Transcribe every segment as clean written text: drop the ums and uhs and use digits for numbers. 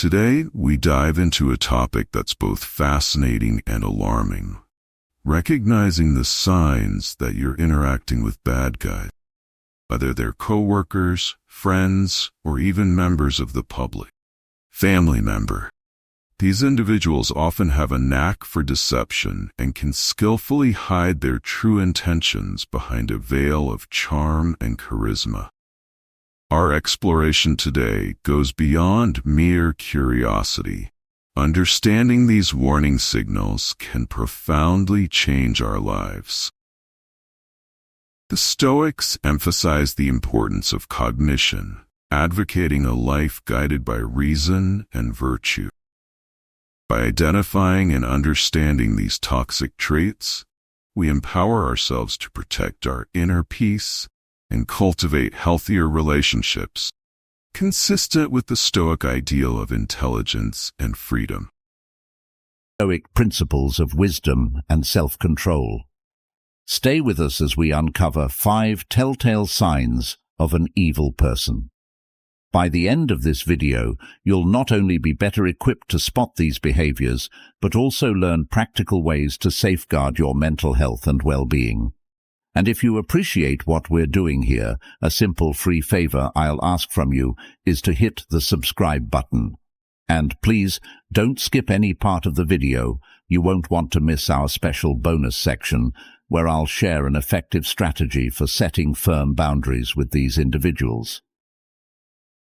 Today, we dive into a topic that's both fascinating and alarming. Recognizing the signs that you're interacting with bad guys, whether they're coworkers, friends, or even members of the public. Family member. These individuals often have a knack for deception and can skillfully hide their true intentions behind a veil of charm and charisma. Our exploration today goes beyond mere curiosity. Understanding these warning signals can profoundly change our lives. The Stoics emphasize the importance of cognition, advocating a life guided by reason and virtue. By identifying and understanding these toxic traits, we empower ourselves to protect our inner peace and cultivate healthier relationships, consistent with the Stoic ideal of intelligence and freedom. Stoic principles of wisdom and self-control. Stay with us as we uncover 5 telltale signs of an evil person. By the end of this video, you'll not only be better equipped to spot these behaviors, but also learn practical ways to safeguard your mental health and well-being. And if you appreciate what we're doing here, a simple free favor I'll ask from you is to hit the subscribe button. And please, don't skip any part of the video. You won't want to miss our special bonus section, where I'll share an effective strategy for setting firm boundaries with these individuals.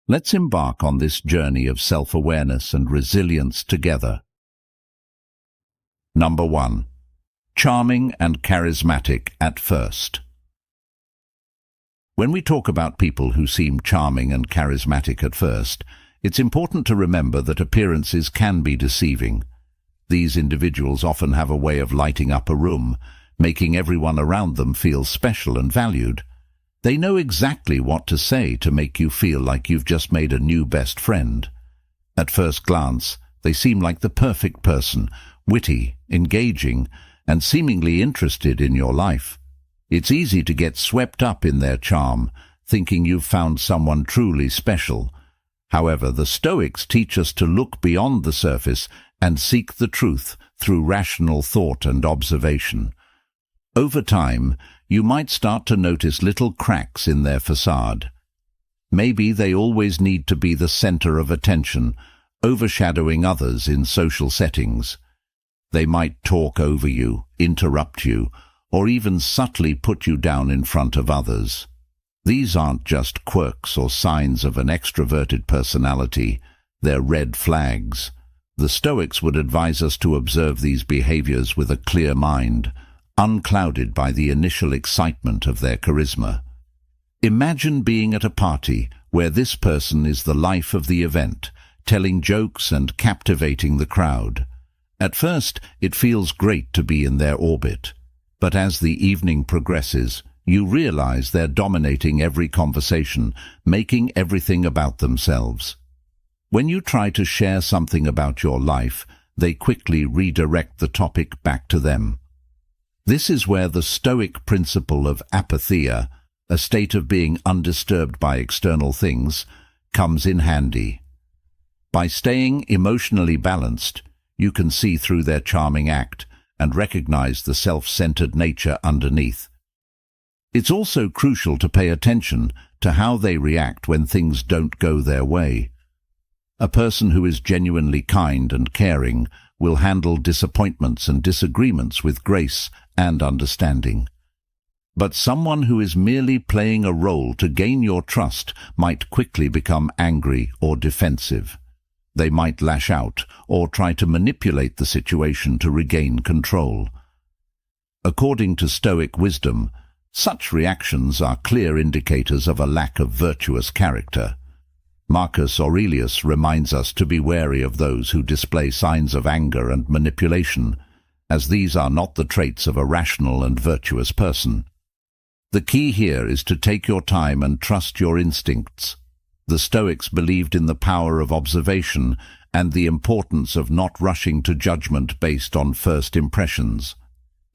Let's embark on this journey of self-awareness and resilience together. Number 1. Charming and charismatic at first. When we talk about people who seem charming and charismatic at first, it's important to remember that appearances can be deceiving. These individuals often have a way of lighting up a room, making everyone around them feel special and valued. They know exactly what to say to make you feel like you've just made a new best friend. At first glance, they seem like the perfect person, witty, engaging, and seemingly interested in your life. It's easy to get swept up in their charm, thinking you've found someone truly special. However, the Stoics teach us to look beyond the surface and seek the truth through rational thought and observation. Over time, you might start to notice little cracks in their facade. Maybe they always need to be the center of attention, overshadowing others in social settings. They might talk over you, interrupt you, or even subtly put you down in front of others. These aren't just quirks or signs of an extroverted personality, they're red flags. The Stoics would advise us to observe these behaviors with a clear mind, unclouded by the initial excitement of their charisma. Imagine being at a party where this person is the life of the event, telling jokes and captivating the crowd. At first, it feels great to be in their orbit, but as the evening progresses, you realize they're dominating every conversation, making everything about themselves. When you try to share something about your life, they quickly redirect the topic back to them. This is where the Stoic principle of apatheia, a state of being undisturbed by external things, comes in handy. By staying emotionally balanced, you can see through their charming act and recognize the self-centered nature underneath. It's also crucial to pay attention to how they react when things don't go their way. A person who is genuinely kind and caring will handle disappointments and disagreements with grace and understanding. But someone who is merely playing a role to gain your trust might quickly become angry or defensive. They might lash out or try to manipulate the situation to regain control. According to Stoic wisdom, such reactions are clear indicators of a lack of virtuous character. Marcus Aurelius reminds us to be wary of those who display signs of anger and manipulation, as these are not the traits of a rational and virtuous person. The key here is to take your time and trust your instincts. The Stoics believed in the power of observation and the importance of not rushing to judgment based on first impressions.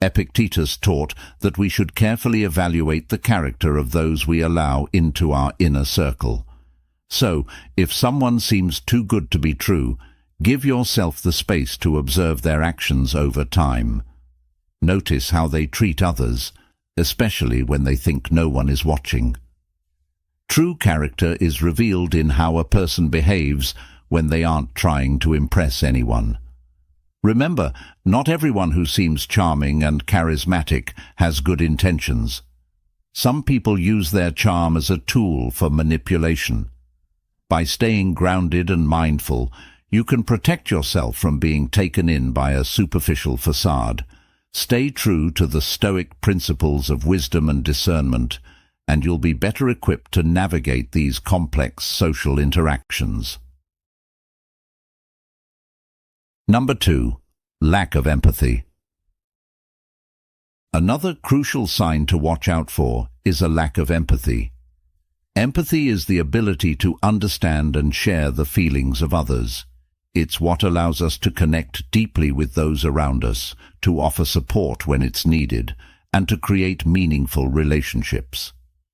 Epictetus taught that we should carefully evaluate the character of those we allow into our inner circle. So, if someone seems too good to be true, give yourself the space to observe their actions over time. Notice how they treat others, especially when they think no one is watching. True character is revealed in how a person behaves when they aren't trying to impress anyone. Remember, not everyone who seems charming and charismatic has good intentions. Some people use their charm as a tool for manipulation. By staying grounded and mindful, you can protect yourself from being taken in by a superficial facade. Stay true to the Stoic principles of wisdom and discernment, and you'll be better equipped to navigate these complex social interactions. Number 2. Lack of empathy. Another crucial sign to watch out for is a lack of empathy. Empathy is the ability to understand and share the feelings of others. It's what allows us to connect deeply with those around us, to offer support when it's needed, and to create meaningful relationships.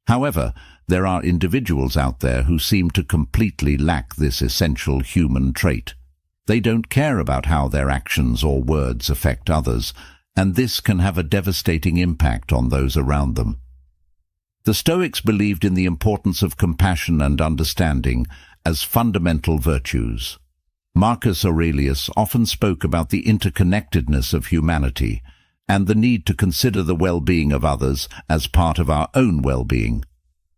However, there are individuals out there who seem to completely lack this essential human trait. They don't care about how their actions or words affect others, and this can have a devastating impact on those around them. The Stoics believed in the importance of compassion and understanding as fundamental virtues. Marcus Aurelius often spoke about the interconnectedness of humanity and the need to consider the well-being of others as part of our own well-being.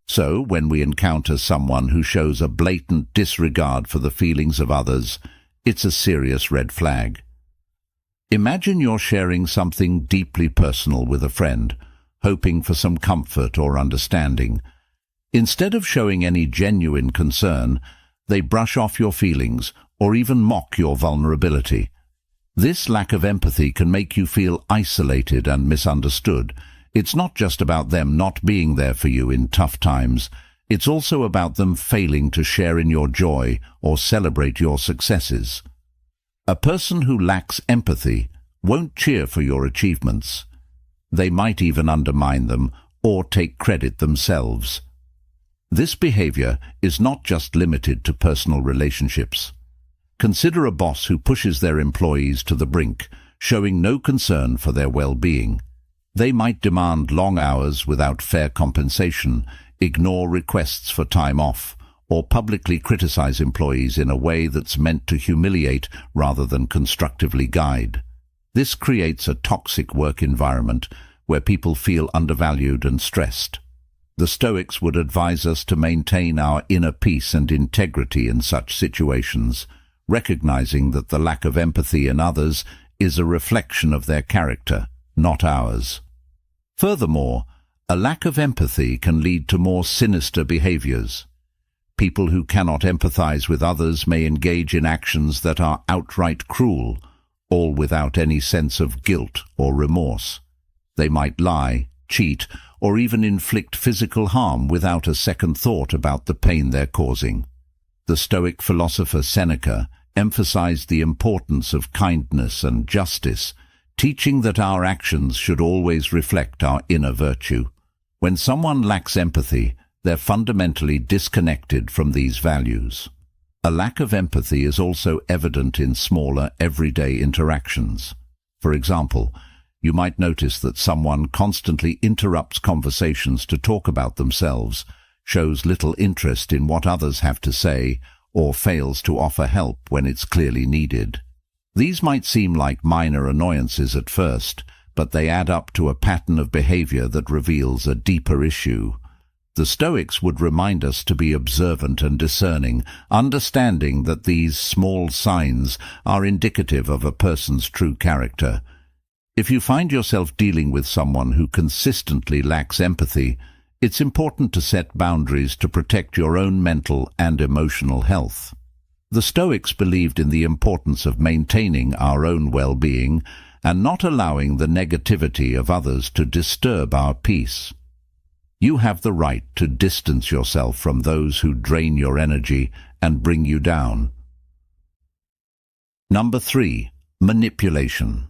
So, when we encounter someone who shows a blatant disregard for the feelings of others, it's a serious red flag. Imagine you're sharing something deeply personal with a friend, hoping for some comfort or understanding. Instead of showing any genuine concern, they brush off your feelings or even mock your vulnerability. This lack of empathy can make you feel isolated and misunderstood. It's not just about them not being there for you in tough times. It's also about them failing to share in your joy or celebrate your successes. A person who lacks empathy won't cheer for your achievements. They might even undermine them or take credit themselves. This behavior is not just limited to personal relationships. Consider a boss who pushes their employees to the brink, showing no concern for their well-being. They might demand long hours without fair compensation, ignore requests for time off, or publicly criticize employees in a way that's meant to humiliate rather than constructively guide. This creates a toxic work environment where people feel undervalued and stressed. The Stoics would advise us to maintain our inner peace and integrity in such situations, recognizing that the lack of empathy in others is a reflection of their character, not ours. Furthermore, a lack of empathy can lead to more sinister behaviors. People who cannot empathize with others may engage in actions that are outright cruel, all without any sense of guilt or remorse. They might lie, cheat, or even inflict physical harm without a second thought about the pain they're causing. The Stoic philosopher Seneca emphasized the importance of kindness and justice, teaching that our actions should always reflect our inner virtue. When someone lacks empathy, they're fundamentally disconnected from these values. A lack of empathy is also evident in smaller, everyday interactions. For example, you might notice that someone constantly interrupts conversations to talk about themselves, shows little interest in what others have to say, or fails to offer help when it's clearly needed. These might seem like minor annoyances at first, but they add up to a pattern of behavior that reveals a deeper issue. The Stoics would remind us to be observant and discerning, understanding that these small signs are indicative of a person's true character. If you find yourself dealing with someone who consistently lacks empathy, it's important to set boundaries to protect your own mental and emotional health. The Stoics believed in the importance of maintaining our own well-being and not allowing the negativity of others to disturb our peace. You have the right to distance yourself from those who drain your energy and bring you down. Number 3. Manipulation.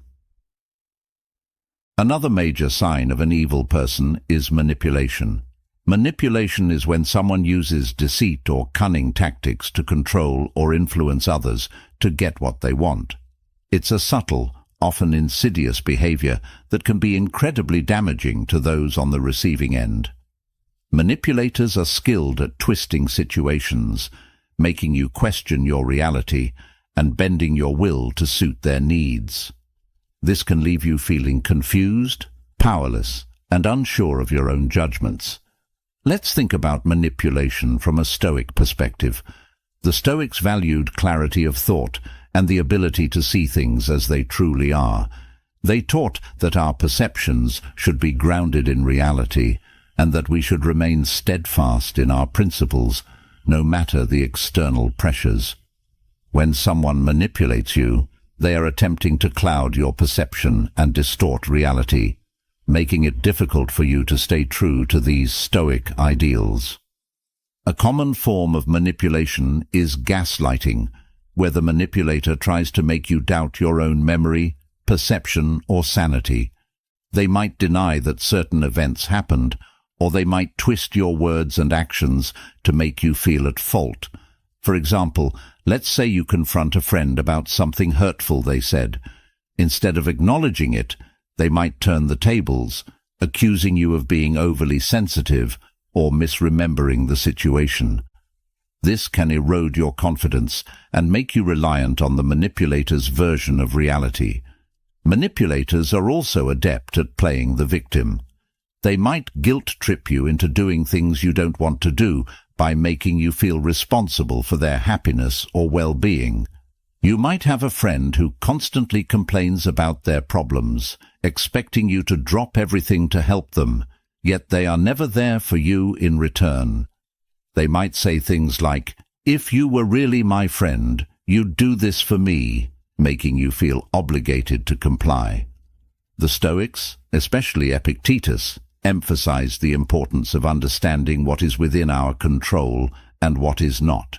Another major sign of an evil person is manipulation. Manipulation is when someone uses deceit or cunning tactics to control or influence others to get what they want. It's a subtle, often insidious behavior that can be incredibly damaging to those on the receiving end. Manipulators are skilled at twisting situations, making you question your reality and bending your will to suit their needs. This can leave you feeling confused, powerless, and unsure of your own judgments. Let's think about manipulation from a Stoic perspective. The Stoics valued clarity of thought and the ability to see things as they truly are. They taught that our perceptions should be grounded in reality and that we should remain steadfast in our principles, no matter the external pressures. When someone manipulates you, they are attempting to cloud your perception and distort reality, making it difficult for you to stay true to these Stoic ideals. A common form of manipulation is gaslighting, where the manipulator tries to make you doubt your own memory, perception, or sanity. They might deny that certain events happened, or they might twist your words and actions to make you feel at fault. For example, let's say you confront a friend about something hurtful they said. Instead of acknowledging it, they might turn the tables, accusing you of being overly sensitive or misremembering the situation. This can erode your confidence and make you reliant on the manipulator's version of reality. Manipulators are also adept at playing the victim. They might guilt-trip you into doing things you don't want to do by making you feel responsible for their happiness or well-being. You might have a friend who constantly complains about their problems, expecting you to drop everything to help them, yet they are never there for you in return. They might say things like, "If you were really my friend, you'd do this for me," making you feel obligated to comply. The Stoics, especially Epictetus, emphasized the importance of understanding what is within our control and what is not.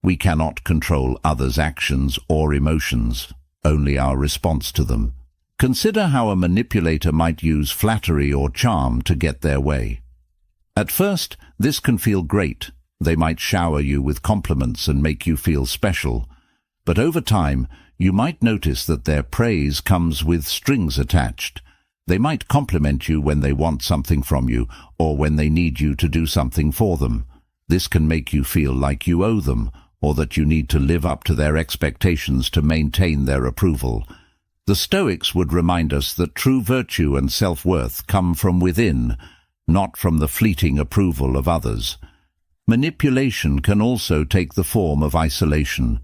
We cannot control others' actions or emotions, only our response to them. Consider how a manipulator might use flattery or charm to get their way. At first, this can feel great. They might shower you with compliments and make you feel special. But over time, you might notice that their praise comes with strings attached. They might compliment you when they want something from you or when they need you to do something for them. This can make you feel like you owe them or that you need to live up to their expectations to maintain their approval. The Stoics would remind us that true virtue and self-worth come from within, not from the fleeting approval of others. Manipulation can also take the form of isolation.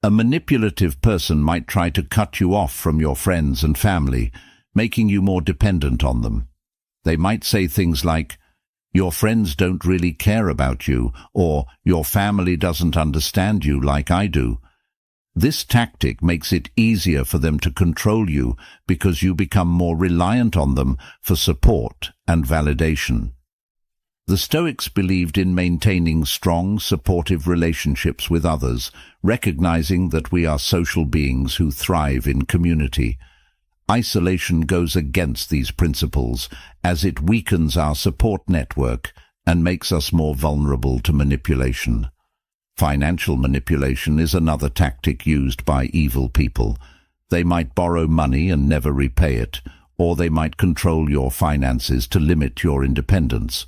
A manipulative person might try to cut you off from your friends and family, making you more dependent on them. They might say things like, "Your friends don't really care about you," or "Your family doesn't understand you like I do." This tactic makes it easier for them to control you because you become more reliant on them for support and validation. The Stoics believed in maintaining strong, supportive relationships with others, recognizing that we are social beings who thrive in community. Isolation goes against these principles as it weakens our support network and makes us more vulnerable to manipulation. Financial manipulation is another tactic used by evil people. They might borrow money and never repay it, or they might control your finances to limit your independence.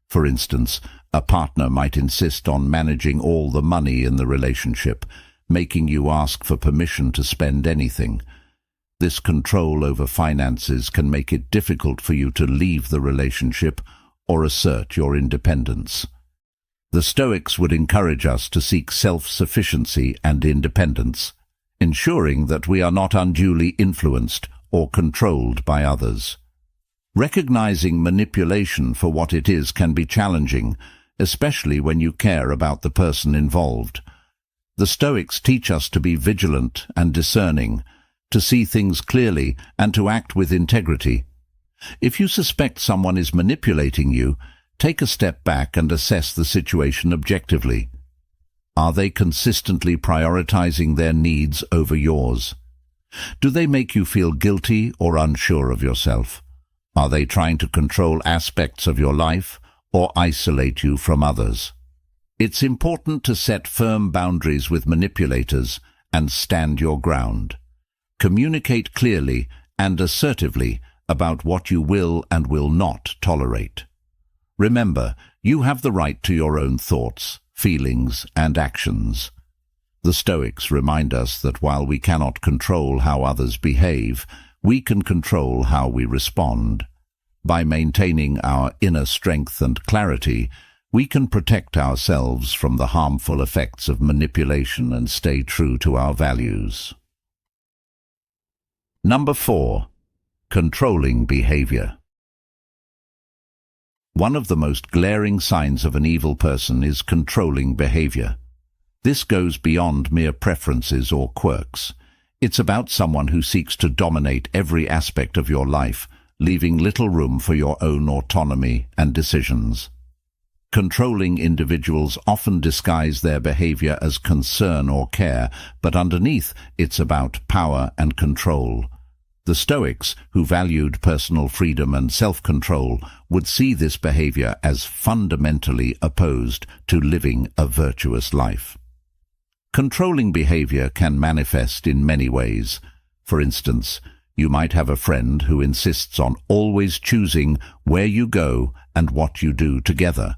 For instance, a partner might insist on managing all the money in the relationship, making you ask for permission to spend anything. This control over finances can make it difficult for you to leave the relationship or assert your independence. The Stoics would encourage us to seek self-sufficiency and independence, ensuring that we are not unduly influenced or controlled by others. Recognizing manipulation for what it is can be challenging, especially when you care about the person involved. The Stoics teach us to be vigilant and discerning, to see things clearly and to act with integrity. If you suspect someone is manipulating you, take a step back and assess the situation objectively. Are they consistently prioritizing their needs over yours? Do they make you feel guilty or unsure of yourself? Are they trying to control aspects of your life, or isolate you from others. It's important to set firm boundaries with manipulators and stand your ground. Communicate clearly and assertively about what you will and will not tolerate. Remember, you have the right to your own thoughts, feelings, and actions. The Stoics remind us that while we cannot control how others behave, we can control how we respond. By maintaining our inner strength and clarity, we can protect ourselves from the harmful effects of manipulation and stay true to our values. Number 4. Controlling behavior. One of the most glaring signs of an evil person is controlling behavior. This goes beyond mere preferences or quirks. It's about someone who seeks to dominate every aspect of your life, leaving little room for your own autonomy and decisions. Controlling individuals often disguise their behavior as concern or care, but underneath it's about power and control. The Stoics, who valued personal freedom and self-control, would see this behavior as fundamentally opposed to living a virtuous life. Controlling behavior can manifest in many ways. For instance, you might have a friend who insists on always choosing where you go and what you do together.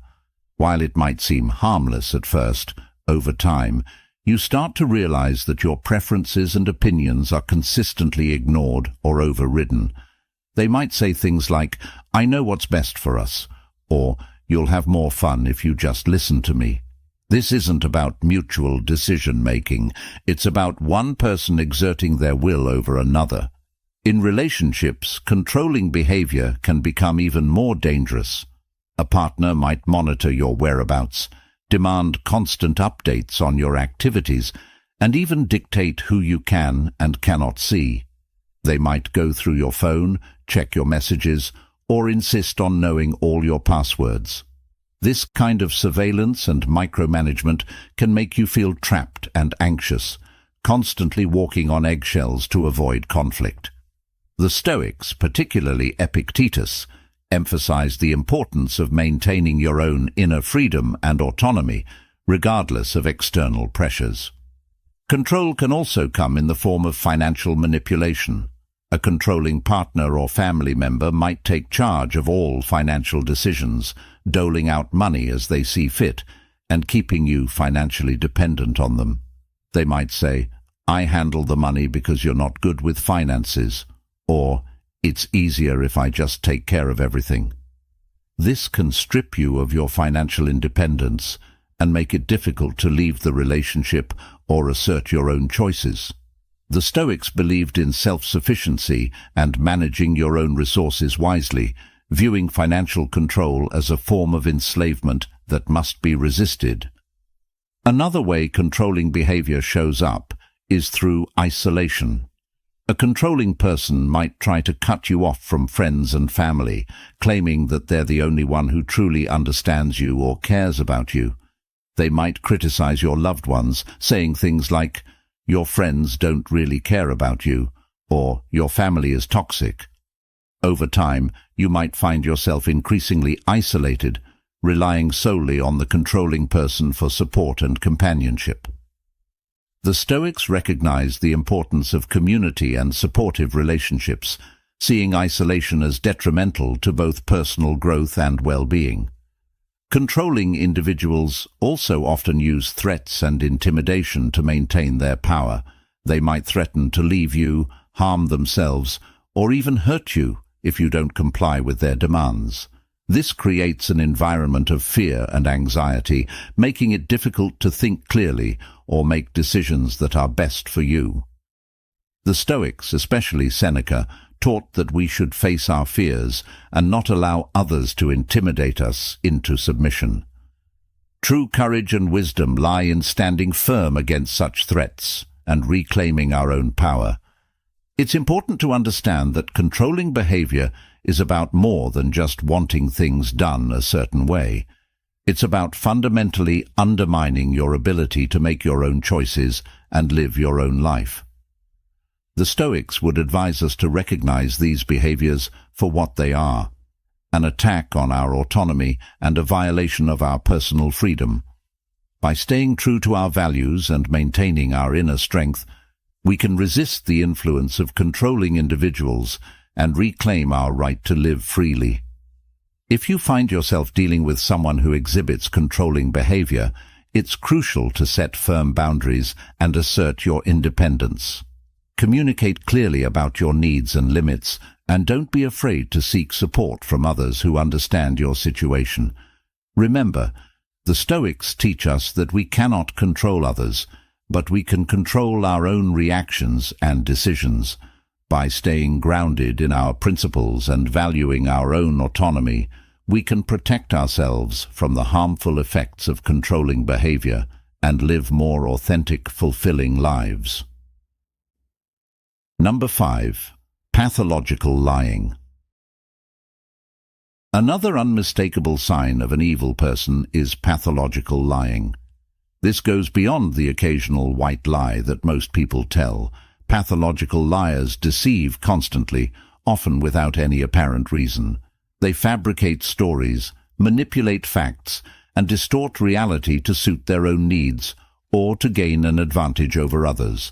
While it might seem harmless at first, over time, you start to realize that your preferences and opinions are consistently ignored or overridden. They might say things like, "I know what's best for us," or "You'll have more fun if you just listen to me." This isn't about mutual decision-making. It's about one person exerting their will over another. In relationships, controlling behavior can become even more dangerous. A partner might monitor your whereabouts, demand constant updates on your activities, and even dictate who you can and cannot see. They might go through your phone, check your messages, or insist on knowing all your passwords. This kind of surveillance and micromanagement can make you feel trapped and anxious, constantly walking on eggshells to avoid conflict. The Stoics, particularly Epictetus, emphasized the importance of maintaining your own inner freedom and autonomy, regardless of external pressures. Control can also come in the form of financial manipulation. A controlling partner or family member might take charge of all financial decisions, doling out money as they see fit, and keeping you financially dependent on them. They might say, "I handle the money because you're not good with finances," or "It's easier if I just take care of everything." This can strip you of your financial independence and make it difficult to leave the relationship or assert your own choices. The Stoics believed in self-sufficiency and managing your own resources wisely, viewing financial control as a form of enslavement that must be resisted. Another way controlling behavior shows up is through isolation. A controlling person might try to cut you off from friends and family, claiming that they're the only one who truly understands you or cares about you. They might criticize your loved ones, saying things like, "Your friends don't really care about you," or "Your family is toxic." Over time, you might find yourself increasingly isolated, relying solely on the controlling person for support and companionship. The Stoics recognized the importance of community and supportive relationships, seeing isolation as detrimental to both personal growth and well-being. Controlling individuals also often use threats and intimidation to maintain their power. They might threaten to leave you, harm themselves, or even hurt you if you don't comply with their demands. This creates an environment of fear and anxiety, making it difficult to think clearly or make decisions that are best for you. The Stoics, especially Seneca, taught that we should face our fears and not allow others to intimidate us into submission. True courage and wisdom lie in standing firm against such threats and reclaiming our own power. It's important to understand that controlling behavior is about more than just wanting things done a certain way. It's about fundamentally undermining your ability to make your own choices and live your own life. The Stoics would advise us to recognize these behaviors for what they are: an attack on our autonomy and a violation of our personal freedom. By staying true to our values and maintaining our inner strength, we can resist the influence of controlling individuals and reclaim our right to live freely. If you find yourself dealing with someone who exhibits controlling behavior, it's crucial to set firm boundaries and assert your independence. Communicate clearly about your needs and limits, and don't be afraid to seek support from others who understand your situation. Remember, the Stoics teach us that we cannot control others, but we can control our own reactions and decisions. By staying grounded in our principles and valuing our own autonomy, we can protect ourselves from the harmful effects of controlling behavior and live more authentic, fulfilling lives. Number 5. Pathological lying. Another unmistakable sign of an evil person is pathological lying. This goes beyond the occasional white lie that most people tell. Pathological liars deceive constantly, often without any apparent reason. They fabricate stories, manipulate facts, and distort reality to suit their own needs or to gain an advantage over others.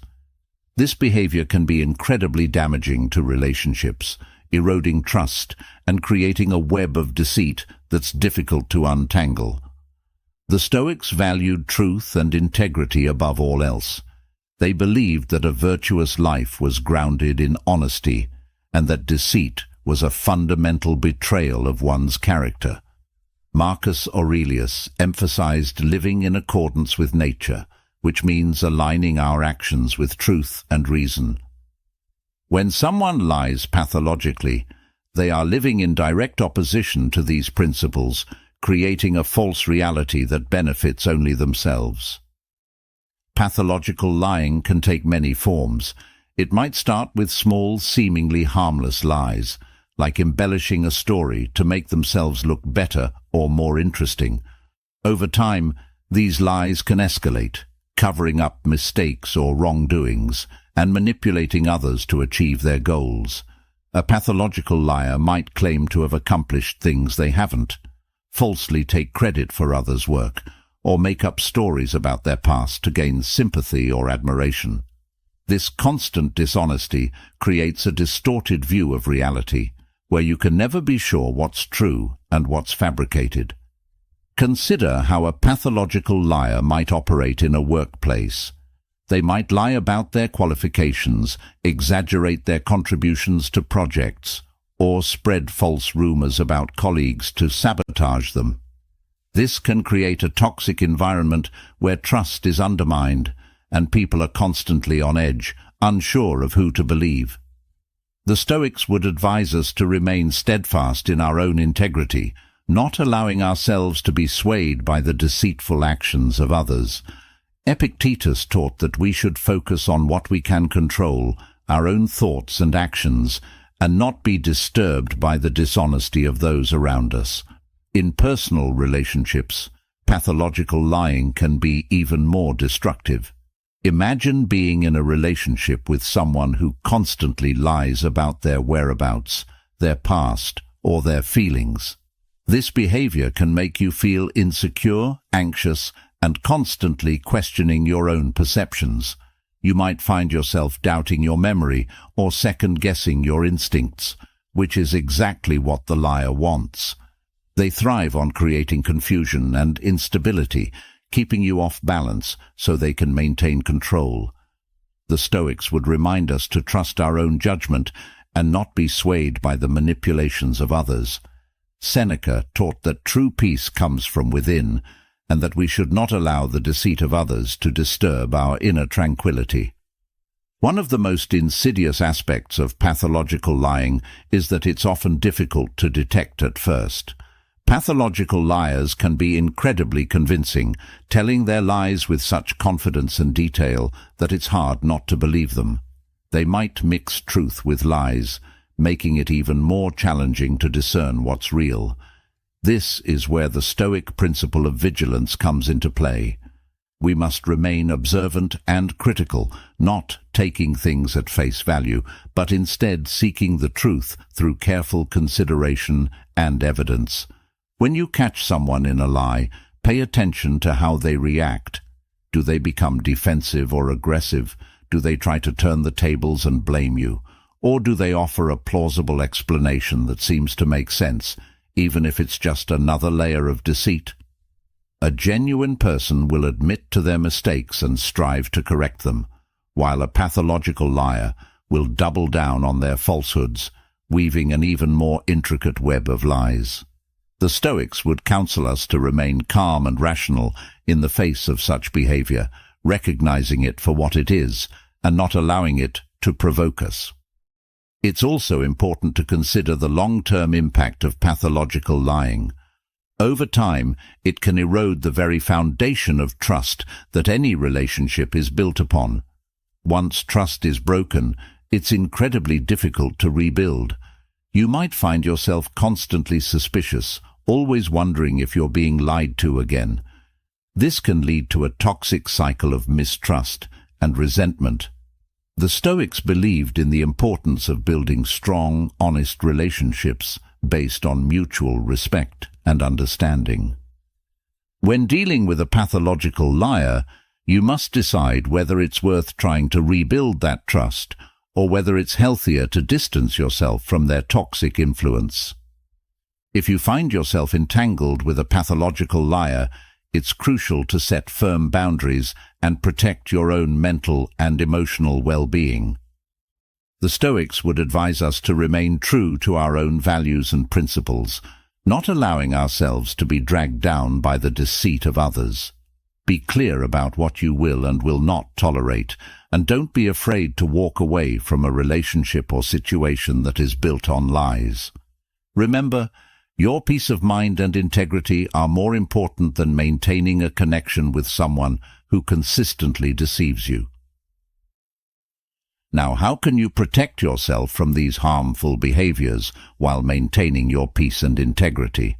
This behavior can be incredibly damaging to relationships, eroding trust and creating a web of deceit that's difficult to untangle. The Stoics valued truth and integrity above all else. They believed that a virtuous life was grounded in honesty and that deceit was a fundamental betrayal of one's character. Marcus Aurelius emphasized living in accordance with nature, which means aligning our actions with truth and reason. When someone lies pathologically, they are living in direct opposition to these principles, creating a false reality that benefits only themselves. Pathological lying can take many forms. It might start with small, seemingly harmless lies, like embellishing a story to make themselves look better or more interesting. Over time, these lies can escalate, covering up mistakes or wrongdoings, and manipulating others to achieve their goals. A pathological liar might claim to have accomplished things they haven't, falsely take credit for others' work, or make up stories about their past to gain sympathy or admiration. This constant dishonesty creates a distorted view of reality, where you can never be sure what's true and what's fabricated. Consider how a pathological liar might operate in a workplace. They might lie about their qualifications, exaggerate their contributions to projects, or spread false rumors about colleagues to sabotage them. This can create a toxic environment where trust is undermined and people are constantly on edge, unsure of who to believe. The Stoics would advise us to remain steadfast in our own integrity, not allowing ourselves to be swayed by the deceitful actions of others. Epictetus taught that we should focus on what we can control, our own thoughts and actions, and not be disturbed by the dishonesty of those around us. In personal relationships, pathological lying can be even more destructive. Imagine being in a relationship with someone who constantly lies about their whereabouts, their past, or their feelings. This behavior can make you feel insecure, anxious, and constantly questioning your own perceptions. You might find yourself doubting your memory or second-guessing your instincts, which is exactly what the liar wants. They thrive on creating confusion and instability, keeping you off balance so they can maintain control. The Stoics would remind us to trust our own judgment and not be swayed by the manipulations of others. Seneca taught that true peace comes from within, and that we should not allow the deceit of others to disturb our inner tranquility. One of the most insidious aspects of pathological lying is that it's often difficult to detect at first. Pathological liars can be incredibly convincing, telling their lies with such confidence and detail that it's hard not to believe them. They might mix truth with lies, making it even more challenging to discern what's real. This is where the Stoic principle of vigilance comes into play. we must remain observant and critical, not taking things at face value, but instead seeking the truth through careful consideration and evidence. When you catch someone in a lie, pay attention to how they react. Do they become defensive or aggressive? Do they try to turn the tables and blame you? Or do they offer a plausible explanation that seems to make sense, even if it's just another layer of deceit? A genuine person will admit to their mistakes and strive to correct them, while a pathological liar will double down on their falsehoods, weaving an even more intricate web of lies. The Stoics would counsel us to remain calm and rational in the face of such behavior, recognizing it for what it is and not allowing it to provoke us. It's also important to consider the long-term impact of pathological lying. Over time, it can erode the very foundation of trust that any relationship is built upon. Once trust is broken, it's incredibly difficult to rebuild. You might find yourself constantly suspicious, always wondering if you're being lied to again. This can lead to a toxic cycle of mistrust and resentment. The Stoics believed in the importance of building strong, honest relationships based on mutual respect and understanding. When dealing with a pathological liar, you must decide whether it's worth trying to rebuild that trust or whether it's healthier to distance yourself from their toxic influence. If you find yourself entangled with a pathological liar, it's crucial to set firm boundaries and protect your own mental and emotional well-being. The Stoics would advise us to remain true to our own values and principles, not allowing ourselves to be dragged down by the deceit of others. Be clear about what you will and will not tolerate, and don't be afraid to walk away from a relationship or situation that is built on lies. Remember, your peace of mind and integrity are more important than maintaining a connection with someone who consistently deceives you. Now, how can you protect yourself from these harmful behaviors while maintaining your peace and integrity?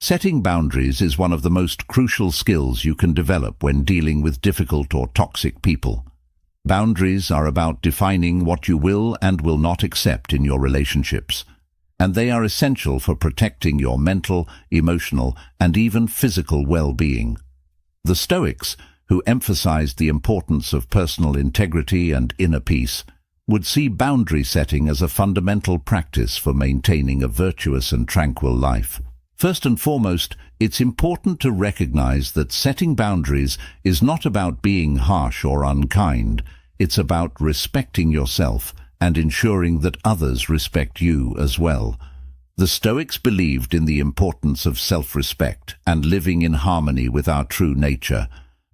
Setting boundaries is one of the most crucial skills you can develop when dealing with difficult or toxic people. Boundaries are about defining what you will and will not accept in your relationships, and they are essential for protecting your mental, emotional, and even physical well-being. The Stoics, who emphasized the importance of personal integrity and inner peace, would see boundary setting as a fundamental practice for maintaining a virtuous and tranquil life. First and foremost, it's important to recognize that setting boundaries is not about being harsh or unkind. It's about respecting yourself and ensuring that others respect you as well. The Stoics believed in the importance of self-respect and living in harmony with our true nature.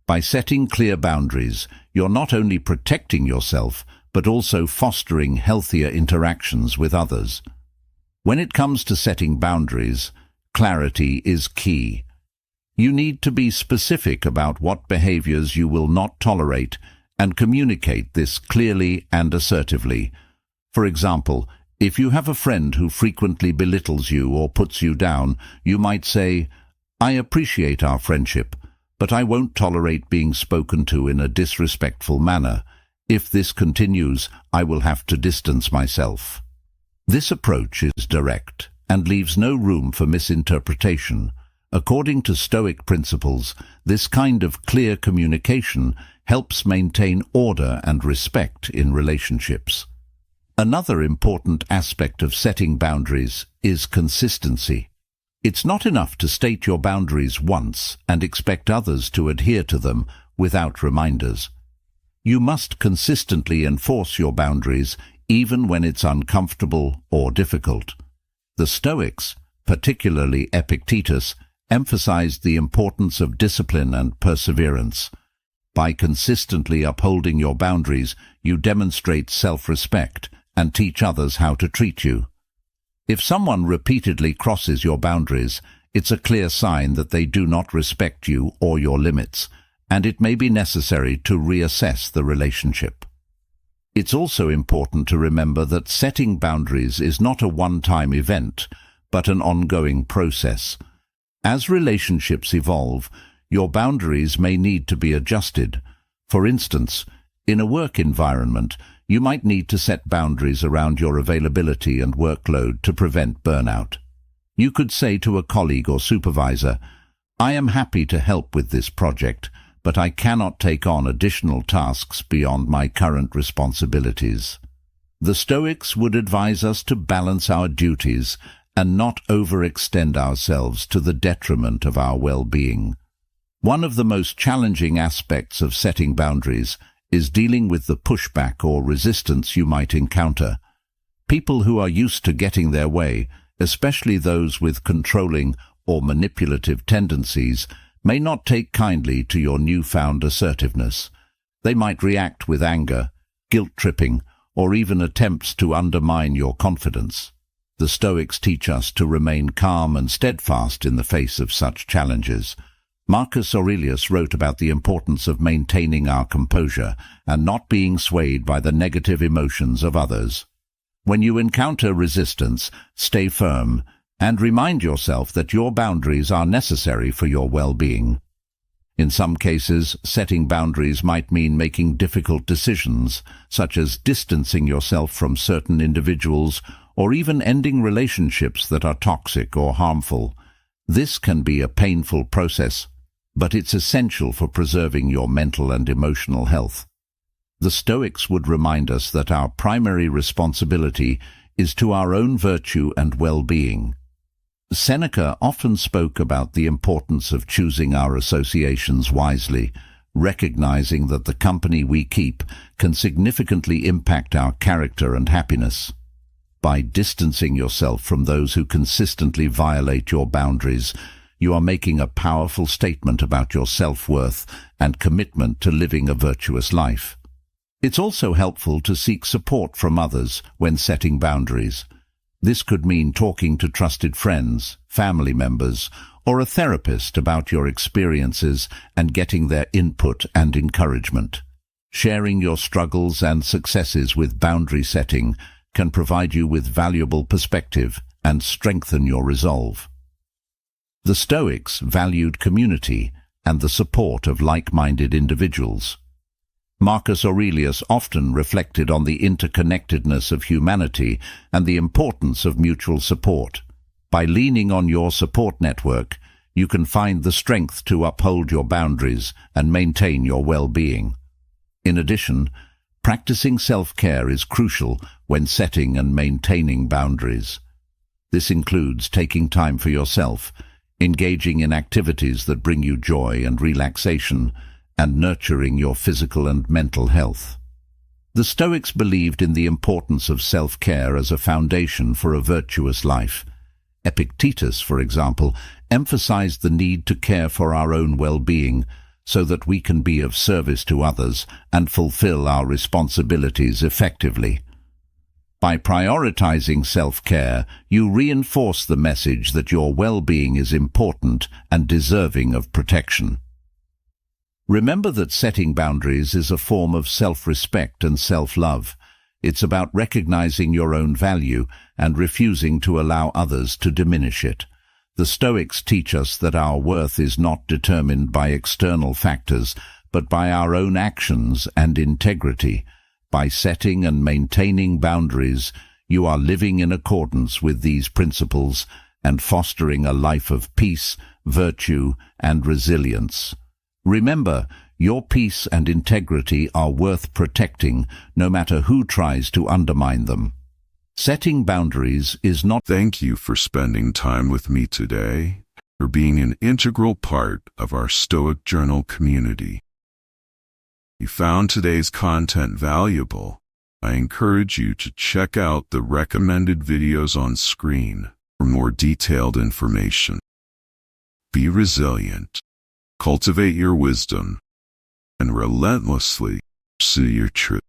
By setting clear boundaries, you're not only protecting yourself, but also fostering healthier interactions with others. When it comes to setting boundaries, clarity is key. You need to be specific about what behaviors you will not tolerate and communicate this clearly and assertively. For example, if you have a friend who frequently belittles you or puts you down, you might say, "I appreciate our friendship, but I won't tolerate being spoken to in a disrespectful manner. If this continues, I will have to distance myself." This approach is direct and leaves no room for misinterpretation. According to Stoic principles, this kind of clear communication helps maintain order and respect in relationships. Another important aspect of setting boundaries is consistency. It's not enough to state your boundaries once and expect others to adhere to them without reminders. You must consistently enforce your boundaries even when it's uncomfortable or difficult. The Stoics, particularly Epictetus, emphasized the importance of discipline and perseverance. By consistently upholding your boundaries, you demonstrate self-respect and teach others how to treat you. If someone repeatedly crosses your boundaries, it's a clear sign that they do not respect you or your limits, and it may be necessary to reassess the relationship. It's also important to remember that setting boundaries is not a one-time event, but an ongoing process. As relationships evolve, your boundaries may need to be adjusted. For instance, in a work environment, you might need to set boundaries around your availability and workload to prevent burnout. You could say to a colleague or supervisor, "I am happy to help with this project, but I cannot take on additional tasks beyond my current responsibilities." The Stoics would advise us to balance our duties and not overextend ourselves to the detriment of our well-being. One of the most challenging aspects of setting boundaries is dealing with the pushback or resistance you might encounter. People who are used to getting their way, especially those with controlling or manipulative tendencies, may not take kindly to your newfound assertiveness. They might react with anger, guilt-tripping, or even attempts to undermine your confidence. The Stoics teach us to remain calm and steadfast in the face of such challenges. Marcus Aurelius wrote about the importance of maintaining our composure and not being swayed by the negative emotions of others. When you encounter resistance, stay firm and remind yourself that your boundaries are necessary for your well-being. In some cases, setting boundaries might mean making difficult decisions, such as distancing yourself from certain individuals or even ending relationships that are toxic or harmful. This can be a painful process, but it's essential for preserving your mental and emotional health. The Stoics would remind us that our primary responsibility is to our own virtue and well-being. Seneca often spoke about the importance of choosing our associations wisely, recognizing that the company we keep can significantly impact our character and happiness. By distancing yourself from those who consistently violate your boundaries, you are making a powerful statement about your self-worth and commitment to living a virtuous life. It's also helpful to seek support from others when setting boundaries. This could mean talking to trusted friends, family members, or a therapist about your experiences and getting their input and encouragement. Sharing your struggles and successes with boundary setting can provide you with valuable perspective and strengthen your resolve. The Stoics valued community and the support of like-minded individuals. Marcus Aurelius often reflected on the interconnectedness of humanity and the importance of mutual support. By leaning on your support network, you can find the strength to uphold your boundaries and maintain your well-being. In addition, practicing self-care is crucial when setting and maintaining boundaries. This includes taking time for yourself, engaging in activities that bring you joy and relaxation, and nurturing your physical and mental health. The Stoics believed in the importance of self-care as a foundation for a virtuous life. Epictetus, for example, emphasized the need to care for our own well-being so that we can be of service to others and fulfill our responsibilities effectively. By prioritizing self-care, you reinforce the message that your well-being is important and deserving of protection. Remember that setting boundaries is a form of self-respect and self-love. It's about recognizing your own value and refusing to allow others to diminish it. The Stoics teach us that our worth is not determined by external factors, but by our own actions and integrity. By setting and maintaining boundaries, you are living in accordance with these principles and fostering a life of peace, virtue, and resilience. Remember, your peace and integrity are worth protecting, no matter who tries to undermine them. Setting boundaries is not... Thank you for spending time with me today, for being an integral part of our Stoic Journal community. If you found today's content valuable, I encourage you to check out the recommended videos on screen for more detailed information. Be resilient. Cultivate your wisdom, and relentlessly pursue your truth.